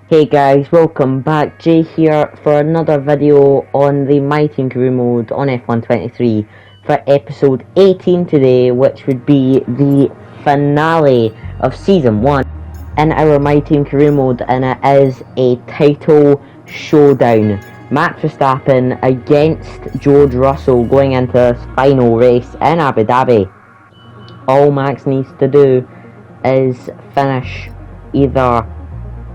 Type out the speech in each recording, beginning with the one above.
Hey guys, welcome back. Jay here for another video on the My Team Career Mode on F123 for episode 18 today, which would be the finale of season 1 in our My Team Career Mode, and it is a title showdown. Max Verstappen against George Russell going into this final race in Abu Dhabi. All Max needs to do is finish either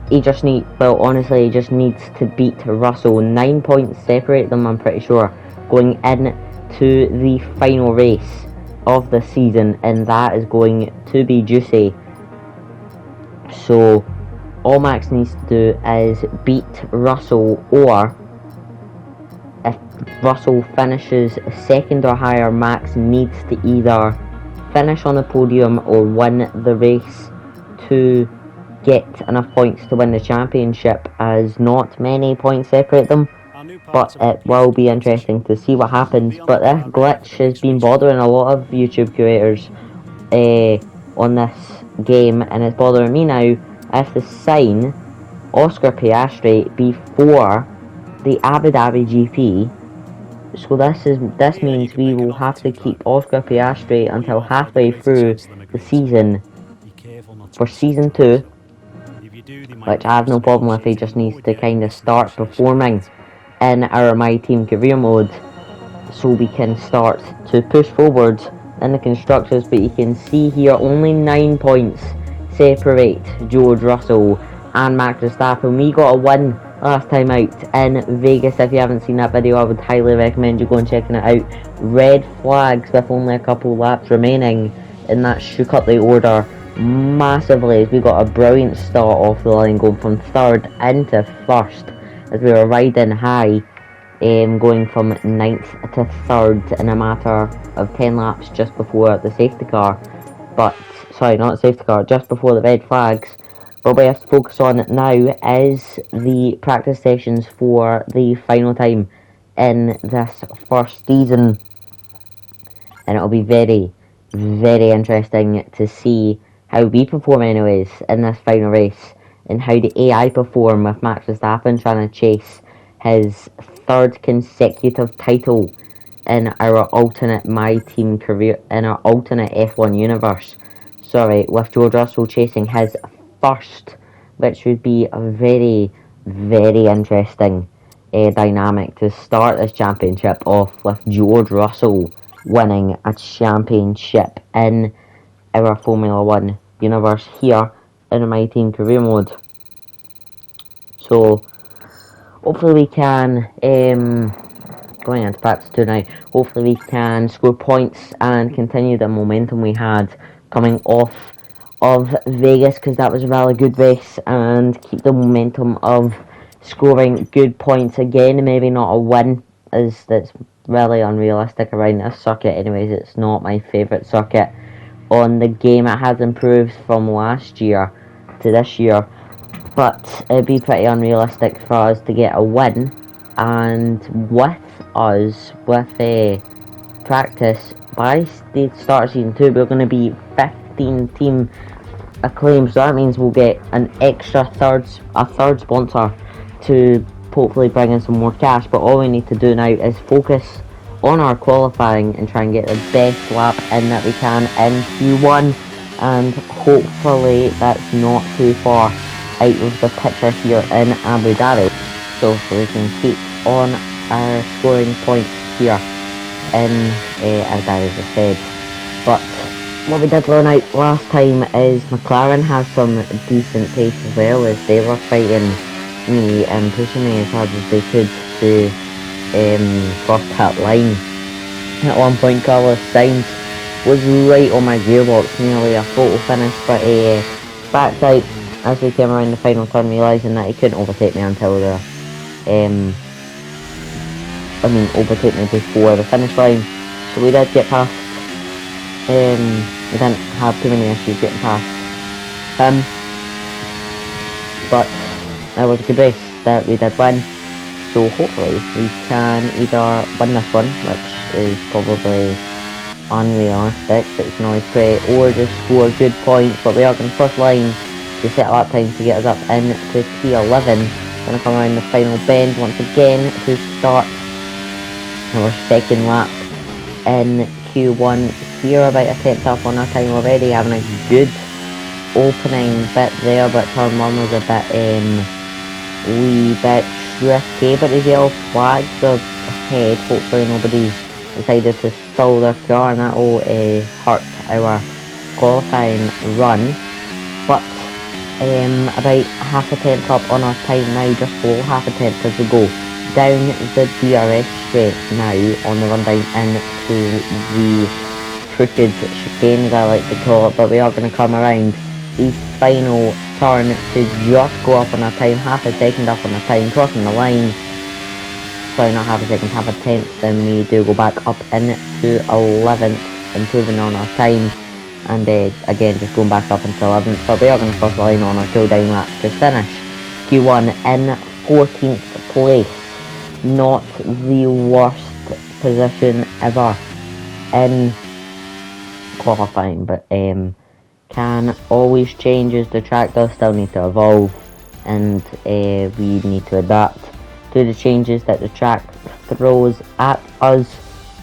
he just needs to beat Russell. 9 points separate them, I'm pretty sure, going into the final race of the season, and that is going to be juicy. So all Max needs to do is beat Russell, or if Russell finishes second or higher, Max needs to either finish on the podium or win the race to get enough points to win the championship, as not many points separate them. But it will be interesting to see what happens. But this glitch has been bothering a lot of YouTube creators on this game, and it's bothering me now. I have to sign Oscar Piastri before the Abu Dhabi GP. So this means we will have to keep Oscar Piastri until halfway through the season for season 2, which I have no problem with. He just needs to kind of start performing in our My Team Career Mode so we can start to push forward in the constructors. But you can see here only 9 points separate George Russell and Max Verstappen. We got a win last time out in Vegas. If you haven't seen that video, I would highly recommend you go and checking it out. Red flags with only a couple laps remaining, and that shook up the order massively, as we got a brilliant start off the line, going from third into first, as we were riding high, going from 9th to 3rd in a matter of 10 laps just before the safety car. But sorry, not safety car, just before the red flags. What we have to focus on now is the practice sessions for the final time in this first season, and it'll be very, very interesting to see how we perform anyways in this final race, and how the AI perform with Max Verstappen trying to chase his 3rd consecutive title in our alternate My Team career, in our alternate F1 universe. Sorry, with George Russell chasing his 1st, which would be a very, very interesting dynamic to start this championship off, with George Russell winning a championship in our Formula 1 universe here in My Team Career Mode. So hopefully we can, going into practice tonight, hopefully we can score points and continue the momentum we had coming off of Vegas, because that was a really good race, and keep the momentum of scoring good points again. Maybe not a win, as that's really unrealistic around this circuit anyways. It's not my favourite circuit on the game. It has improved from last year to this year, but it'd be pretty unrealistic for us to get a win. And with a practice by the start of season 2, we're going to be 15 team acclaim, so that means we'll get an extra third sponsor to hopefully bring in some more cash. But all we need to do now is focus on our qualifying and try and get the best lap in that we can in Q1, and hopefully that's not too far out of the picture here in Abu Dhabi, so we can keep on our scoring points here in Abu Dhabi, as I said. But what we did learn out last time is McLaren has some decent pace as well, as they were fighting me and pushing me as hard as they could to first pit line. At one point, Carlos Sainz was right on my gearbox, nearly a photo finish, but he backed out as we came around the final turn, realising that he couldn't overtake me until overtake me before the finish line. So we did get past. We didn't have too many issues getting past him, but that was a good race that we did win. So hopefully we can either win this one, which is probably unrealistic, but we can always pray, or just score good points. But we are going first line to set lap time to get us up into P11. Gonna come around the final bend once again to start our second lap in Q1 here, about a tenth up on our time already, having a good opening bit there, but turn 1 was a bit wee bit tricky, but the yellow flags are ahead. Hopefully nobody decided to stall their car and that will hurt our qualifying run. But about half a tenth up on our time now, just below half a tenth as we go down the DRS straight now on the run down into the crooked chicane, as I like to call it, but we are going to come around the final turn to just go up on our time, half a second up on our time, crossing the line. Sorry, not half a second, half a tenth, then we do go back up into 11th, improving on our time, and again just going back up into 11th, but we are going to cross the line on our cool down lap to finish Q1 in 14th place. Not the worst position ever in qualifying, but can always change as the track does still need to evolve, and we need to adapt to the changes that the track throws at us.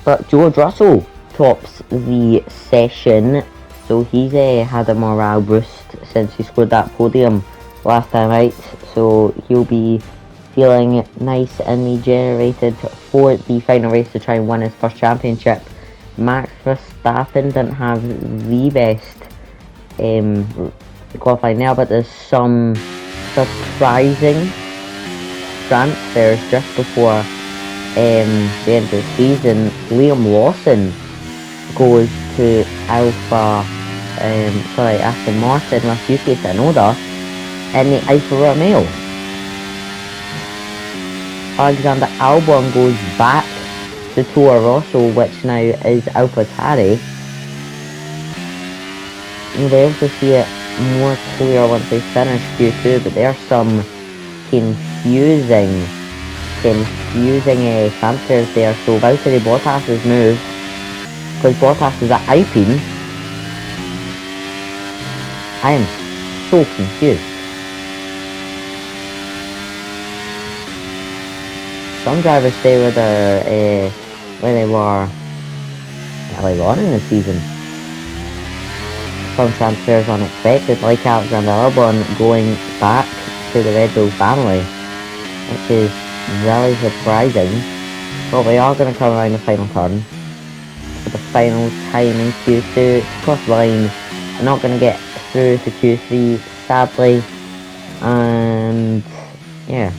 But George Russell tops the session, so he's had a morale boost since he scored that podium last time out, so he'll be feeling nice and regenerated for the final race to try and win his first championship. Max Verstappen didn't have the best qualifying now, but there's some surprising transfers just before the end of the season. Liam Lawson goes to Aston Martin with Yuki Tsunoda in the Alfa Romeo. Alexander Albon goes back to Toro Rosso, which now is AlphaTauri. You'll be able to see it more clear once they finish Q2, but there's some confusing transfers there. So Valtteri Bottas' move, because Bottas is at Alpine. I am so confused. Some drivers stay where they were early on in the season. Some transfers unexpected, like Alexander Albon going back to the Red Bull family, which is really surprising. But we are going to come around the final turn for the final time in Q2. Cross the line, we're not going to get through to Q3, sadly, and yeah.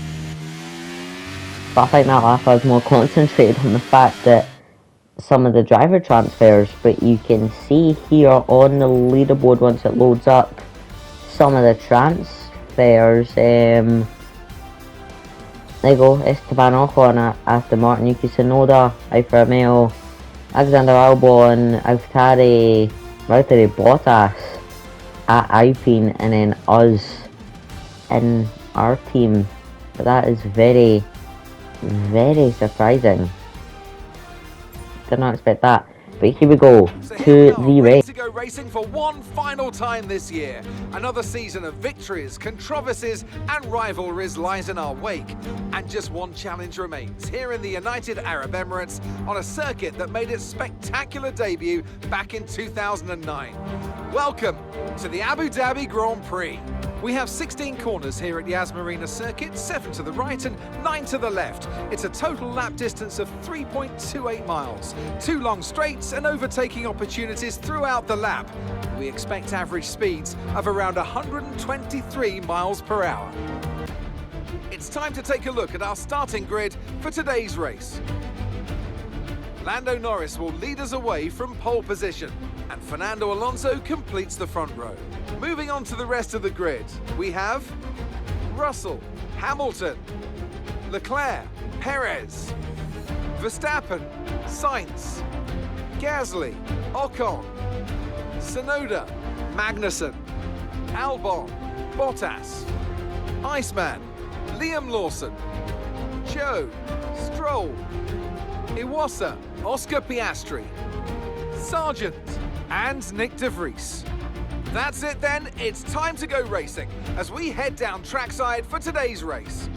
But I think that lap I was more concentrated on the fact that some of the driver transfers, but you can see here on the leaderboard once it loads up some of the transfers. There you go, Esteban Ocon, Aston Martin, Yuki Tsunoda, Alfa Romeo, Alexander Albon, AlphaTauri, Valtteri Bottas at Alpine, and then us in our team. But that is very, very surprising. Did not expect that. But here we go to the race. To go racing for one final time this year. Another season of victories, controversies and rivalries lies in our wake. And just one challenge remains here in the United Arab Emirates on a circuit that made its spectacular debut back in 2009. Welcome to the Abu Dhabi Grand Prix. We have 16 corners here at Yas Marina Circuit, 7 to the right and 9 to the left. It's a total lap distance of 3.28 miles, 2 long straights and overtaking opportunities throughout the lap. We expect average speeds of around 123 miles per hour. It's time to take a look at our starting grid for today's race. Lando Norris will lead us away from pole position, and Fernando Alonso completes the front row. Moving on to the rest of the grid, we have Russell, Hamilton, Leclerc, Perez, Verstappen, Sainz, Gasly, Ocon, Tsunoda, Magnussen, Albon, Bottas, Iceman, Liam Lawson, Joe, Stroll, Iwasa, Oscar Piastri, Sargent and Nick de Vries. That's it then, it's time to go racing as we head down trackside for today's race.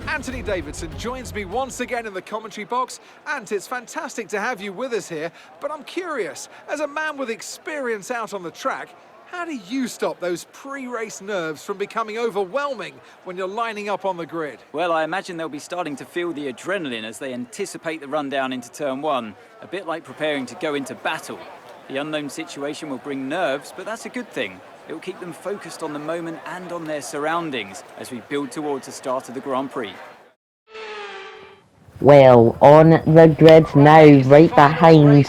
Anthony Davidson joins me once again in the commentary box, and it's fantastic to have you with us here, but I'm curious, as a man with experience out on the track, how do you stop those pre-race nerves from becoming overwhelming when you're lining up on the grid? Well, I imagine they'll be starting to feel the adrenaline as they anticipate the run down into turn one, a bit like preparing to go into battle. The unknown situation will bring nerves, but that's a good thing. It will keep them focused on the moment and on their surroundings as we build towards the start of the Grand Prix. Well, on the grid now, right behind,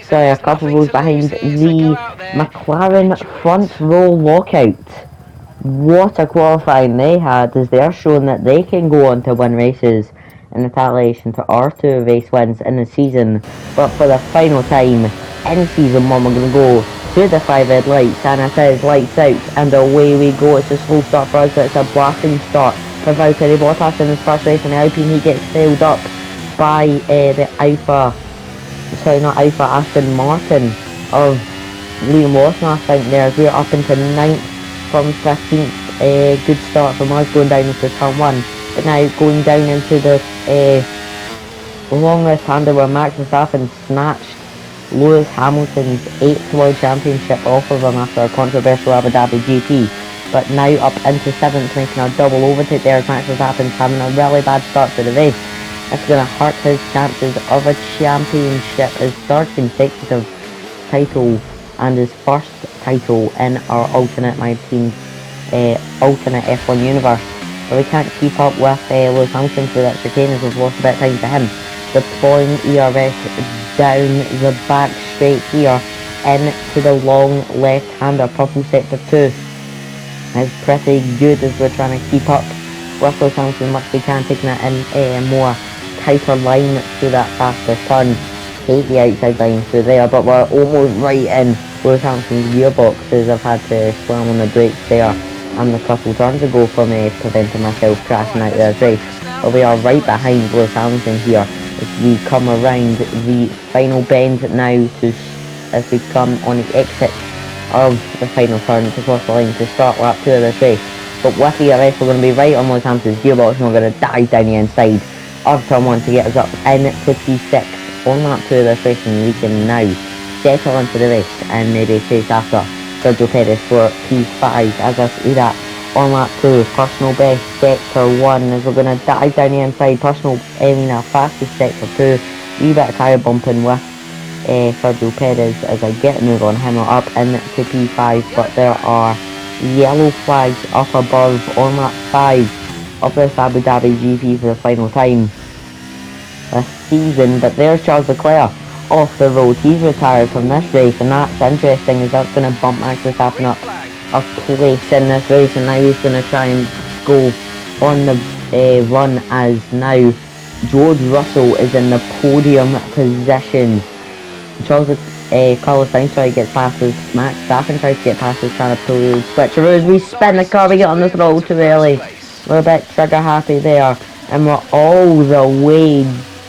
sorry, a couple of rows behind the McLaren front row lockout. What a qualifying they had, as they are showing that they can go on to win races in retaliation to our 2 race wins in the season. But for the final time in season 1, we're going to go to the 5 red lights, and it is lights out, and away we go. It's a slow start for us, but it's a blasting start for Valtteri Bottas in his first race in the Alpine. He gets sailed up by the Aston Martin of Liam Lawson, I think there. We're up into 9th from 15th. Good start from us going down into turn 1, but now going down into the long left-hander where Max Verstappen snatched Lewis Hamilton's 8th World Championship off of him after a controversial Abu Dhabi GP. But now up into 7th, making a double overtake there as Max Verstappen's having a really bad start to the race. It's going to hurt his chances of a championship, his 3rd consecutive title and his 1st title in our alternate alternate F1 universe. But we can't keep up with Lewis Hamilton through that chicane as we've lost a bit of time to him. Deploying ERS down the back straight here into the long left-hander, purple sector 2. It's pretty good as we're trying to keep up with Lewis Hamilton as much as we can, taking it in a more tighter line through that faster turn. Hate the outside line through there, but we're almost right in Lewis Hamilton's gearboxes. I've had to slam on the brakes there and a couple turns ago for me, preventing myself crashing out of this race. But we are right behind Lewis Hamilton here as we come around the final bend now as we come on the exit of the final turn to cross the line to start lap 2 of this race. But with ERS we're going to be right on Lewis Hamilton's gearbox, and we're going to dive down the inside of turn 1 to get us up into P6 on lap 2 of this race, and we can now settle into the race and maybe chase after Sergio Perez for P5 as I see that on lap 2. Personal best sector 1 as we're going to dive down the inside. Our fastest sector 2, wee bit of tyre bumping with Sergio Perez as I get a move on him up into P5, but there are yellow flags up above on lap 5 of this Abu Dhabi GP for the final time this season. But there's Charles Leclerc off the road. He's retired from this race, and that's interesting as that's going to bump Max Verstappen up a place in this race, and now he's going to try and go on the run as now George Russell is in the podium position. Carlos Sainz tries to get past us. Max Verstappen tries to get past us, trying to pull the switcheroos. We spin the car, we get on the throttle too early. We're a bit trigger happy there, and we're all the way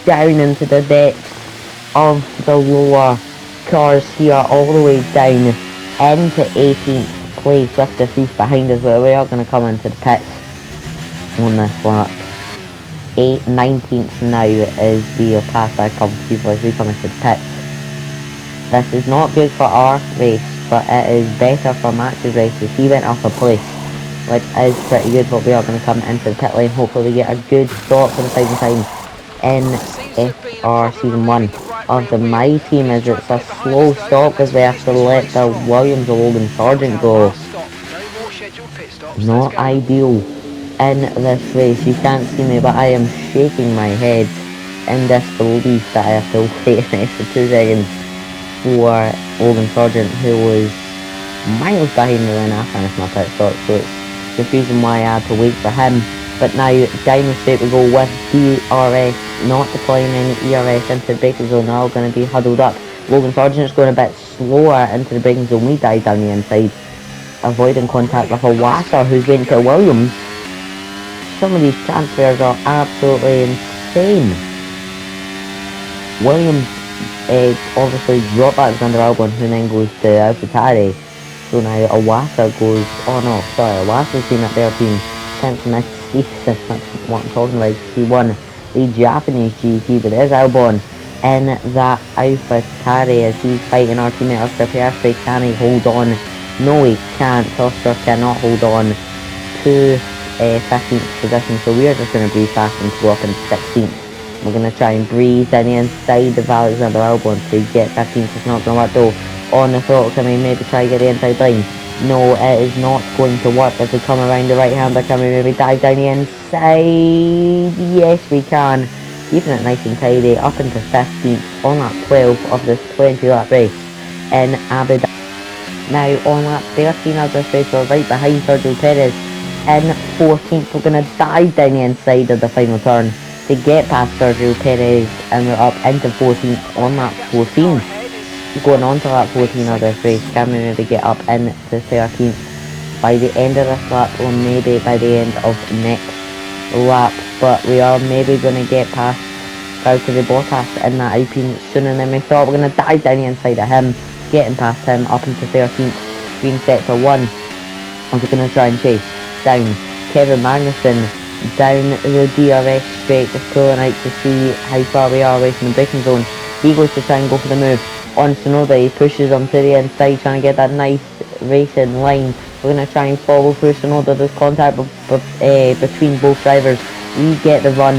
down into the depths of the lower cars here, all the way down into 18th place with the thief behind us. But we are going to come into the pits on this lap. 19th now as we are passed by a couple of people as we come into the pits. This is not good for our race, but it is better for Max's race as he went off a place, which is pretty good. But we are going to come into the pit lane. Hopefully we get a good stop for the second time in FR Season 1 of the My Team, as it's a slow stop as we have to let the Williams or Logan Sargent go. Not ideal in this race. You can't see me, but I am shaking my head in disbelief that I have to wait an extra 2 seconds for Logan Sargent, who was miles behind me when I finished my pit stop, so it's confusing why I had to wait for him. But now down the straight we go with DRS, not deploying any ERS into the braking zone. They're all going to be huddled up. Logan Sargent's going a bit slower into the braking zone. We dive down the inside, avoiding contact with a Wasser who's waiting to Williams. Some of these transfers are absolutely insane. Williams obviously drop Alexander Albon, who then goes to AlphaTauri. So now Iwasa goes, oh no, sorry, Iwasa's been at 13 since this season, that's what I'm talking about, he won the Japanese GT, but there's Albon in that AlphaTauri as he's fighting our teammate Oscar Piastri. Can he hold on? No, he can't. Oscar cannot hold on to 15th position, so we are just going to breeze past him to go up in 16th. We're going to try and breeze in the inside of Alexander Albon to get 15th. It's not going to work though. On the throttle, can we maybe try to get the inside line? No, it is not going to work. If we come around the right hander, can we maybe dive down the inside? Yes, we can. Keeping it nice and tidy, up into 15th on lap 12 of this 20 lap race in Abu Dhabi. Now on lap 13 of this race, we're right behind Sergio Perez in 14th. We're going to dive down the inside of the final turn to get past Sergio Perez, and we're up into 14th on lap 14. Going on to lap 14 of this race, can we maybe get up into 13th by the end of this lap, or maybe by the end of next lap? But we are maybe going to get past Valtteri Bottas in that Alpine sooner than we thought. We're going to dive down the inside of him, getting past him up into 13th, being set for 1. And we're going to try and chase down Kevin Magnussen down the DRS straight, just pulling out to see how far we are away from the braking zone. He goes to try and go for the move on Tsunoda. He pushes him to the inside, trying to get that nice racing line. We're going to try and follow through Tsunoda. There's contact between both drivers. We get the run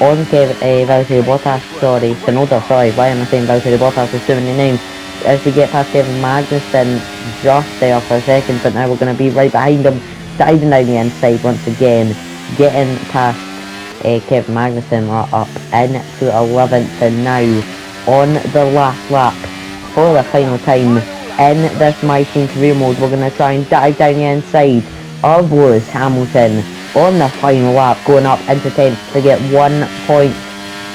on Valtteri Bottas, Tsunoda, why am I saying Valtteri Bottas? There's too many names. As we get past Kevin Magnussen just there for a second, but now we're going to be right behind him, diving down the inside once again, getting past Kevin Magnussen. We're up into 11th, and now on the last lap for the final time in this My Team career mode, we're going to try and dive down the inside of Lewis Hamilton on the final lap, going up into 10th to get 1 point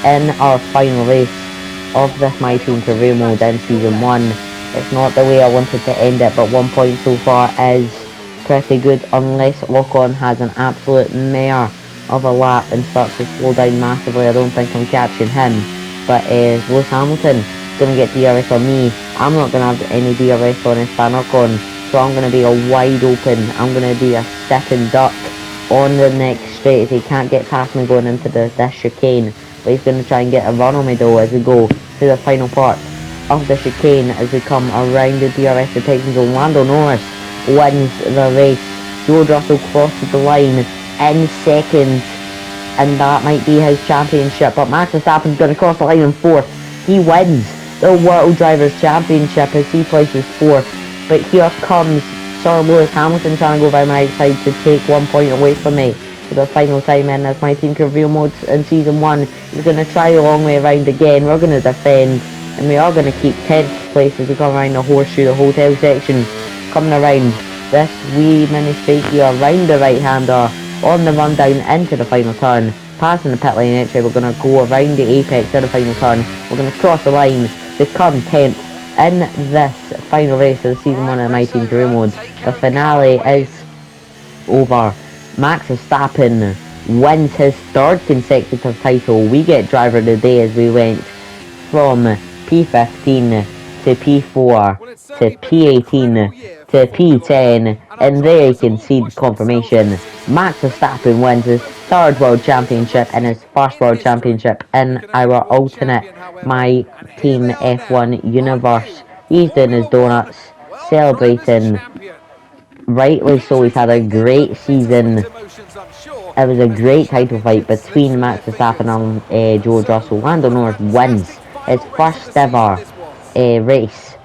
in our final race of this My Team career mode in season 1. It's not the way I wanted to end it, but 1 point so far is pretty good, unless Ocon has an absolute mare of a lap and starts to slow down massively. I don't think I'm catching him, but Lewis Hamilton is going to get DRS on me. I'm not going to have any DRS on Esteban Ocon, so I'm going to be a wide open. I'm going to be a sitting duck on the next straight if he can't get past me going into this chicane. But he's going to try and get a run on me though as we go to the final part of the chicane, as we come around the DRS detection zone. Lando Norris wins the race. George Russell crosses the line in second, and that might be his championship. But Max Verstappen's going to cross the line in 4th. He wins the World Drivers' Championship as he places 4th. But here comes Sir Lewis Hamilton trying to go by my outside to take 1 point away from me for the final time in this My Team career mode in season 1. He's going to try a long way around again. We're going to defend, and we are going to keep 10th place as we come around the horseshoe, the hotel section, coming around this wee mini straight here around the right hander on the run down into the final turn, passing the pit lane entry. We're going to go around the apex of the final turn. We're going to cross the line, become 10th in this final race of the season 1 of My Team career mode. The finale is over. Max Verstappen wins his 3rd consecutive title. We get driver of the day as we went from P15 to P4 to P18 to P10, and there you can see the confirmation. Max Verstappen wins his 3rd World Championship and his 1st World Championship in our alternate My Team F1 universe. He's doing his donuts, celebrating. Rightly so, he's had a great season. It was a great title fight between Max Verstappen and George Russell. Lando Norris wins his 1st ever race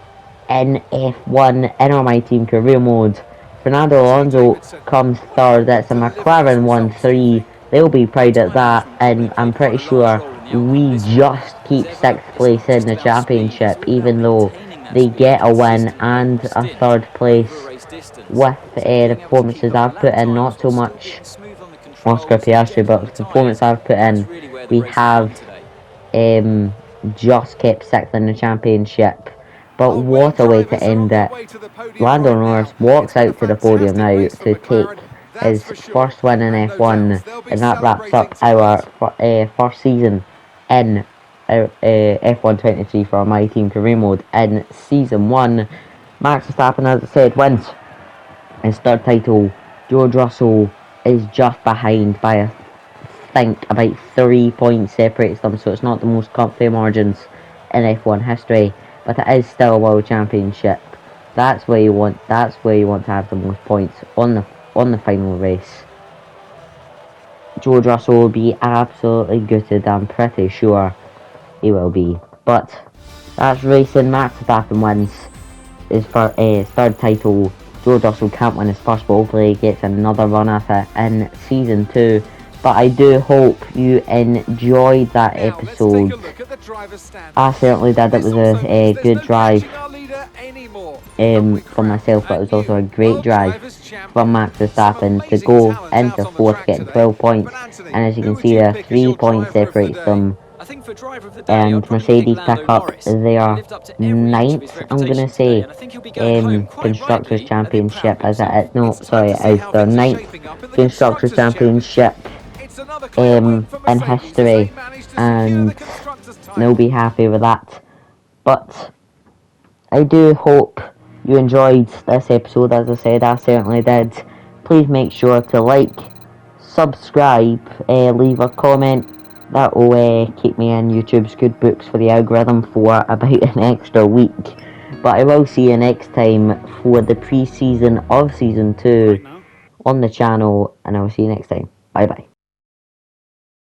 in F1 in our My Team career mode. Fernando Alonso comes 3rd. That's a McLaren 1-3. They'll be proud of that, and I'm pretty sure we just keep 6th place in the championship, even though they get a win and a 3rd place with the performances I've put in. Not so much Oscar Piastri, but the performance I've put in, we have just kept 6th in the championship. But what a way to end it. Lando Norris walks out to the podium now to take his 1st win in F1, and that wraps up our 1st season in F1 23 for my team career mode in Season 1. Max Verstappen, as I said, wins his third title. George Russell is just behind by, I think, about 3 points separates them, so it's not the most comfy margins in F1 history, but it is still a world championship. That's where you want to have the most points on the final race. George Russell will be absolutely gutted, I'm pretty sure he will be. But that's racing. Max Verstappen wins his third title. George Russell can't win his first, but hopefully he gets another run at it in Season 2. But I do hope you enjoyed that episode. I certainly did. It was a good drive for myself, but it was also a great drive from Max Verstappen to go into 4th, getting 12 points. And as you can see there, 3 points separates them. And Mercedes pick up their 9th, I'm going to say, Constructors' Championship. Is their 9th Constructors' Championship in history, and they'll be happy with that. But I do hope you enjoyed this episode. As I said, I certainly did. Please make sure to like, subscribe, leave a comment. That will keep me in YouTube's good books for the algorithm for about an extra week. But I will see you next time for the pre-season of Season 2 on the channel, and I will see you next time. Bye bye.